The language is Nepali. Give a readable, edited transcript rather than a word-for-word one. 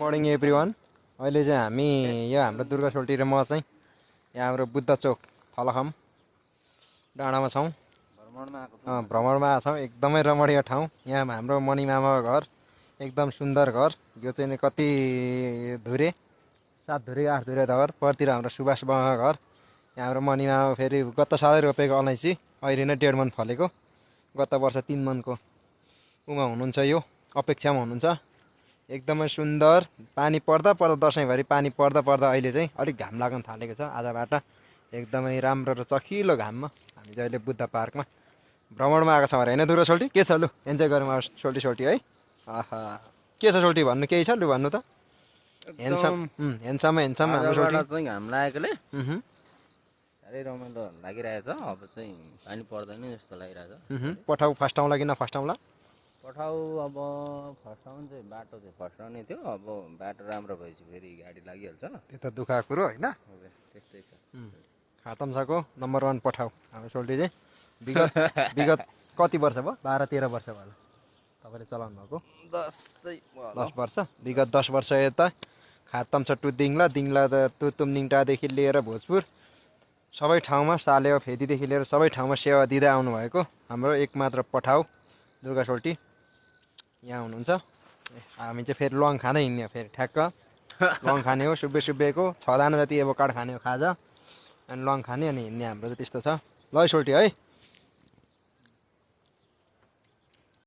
Morning everyone. अहिले चाहिँ हामी यो हाम्रो दुर्गा सोल्टी र म चाहिँ यहाँ हाम्रो बुद्ध चोक थलखम डाँडामा छौँ। भ्रमणमा आएको छौँ। एकदमै रमणीय ठाउँ। यहाँ हाम्रो मणि मामाको घर, एकदम सुन्दर घर। यो चाहिँ कति धुरे, 7 धुरे 8 धुरे घर। परतिर हाम्रो सुभाष बाबाको घर। यहाँ हाम्रो मणि मामा फेरि गत सालै रोपेको अलैँची अहिले नै 1.5 मन फलेको। गत वर्ष 3 मनको उमा हुनुहुन्छ, यो अपेक्षामा हुनुहुन्छ। एकदमै सुन्दर। पानी पर्दा पर्दा दसैँभरि पानी पर्दा पर्दा अहिले चाहिँ अलिक घाम लाग्न थालेको छ आजबाट। एकदमै राम्रो र चखिलो घाममा हामी चाहिँ अहिले बुद्ध पार्कमा भ्रमणमा आएको छौँ अरे होइन दुर्गा सोल्टी? के छ लु, इन्जोय गरौँ अब सोल्टी है। आहा, के छ सोल्टी भन्नु? केही छ लु भन्नु त। हेन्सम हाम्रो सोल्टी चाहिँ घाम लागेकोले साह्रै रमाइलो लागिरहेछ। अब चाहिँ पानी पर्दैन जस्तो लागिरहेछ। पठाउ फस्टाउँला कि नफस्टाउँला? पठाउ अब फस्टाउनु चाहिँ बाटो चाहिँ फस्टाउने थियो। अब बाटो राम्रो भएपछि फेरि गाडी लागिहाल्छ। त्यो त दुःखको कुरो होइन। त्यस्तै छ। खातम्साको नम्बर 1 पठाउ हाम्रो सोल्टी चाहिँ। विगत कति वर्ष भयो? 12-13 वर्ष भयो तपाईँले चलाउनु भएको? 10 वर्ष। विगत 10 वर्ष यता खातम्सा टु दिङला टु तुमनिङटादेखि लिएर भोजपुर सबै ठाउँमा, सालेवा फेदीदेखि लिएर सबै ठाउँमा सेवा दिँदै आउनुभएको हाम्रो एकमात्र पठाउ दुर्गा सोल्टी यहाँ हुनुहुन्छ। हामी चाहिँ फेरि लङ खाँदै हिँड्ने हो। फेरि ठ्याक्क लङ खाने हो। सुब्बेको 6 दाना जति एभोकाडो खाने हो खाजा, अनि लङ खाने अनि हिँड्ने। हाम्रो त त्यस्तो छ। ल सोल्टी है।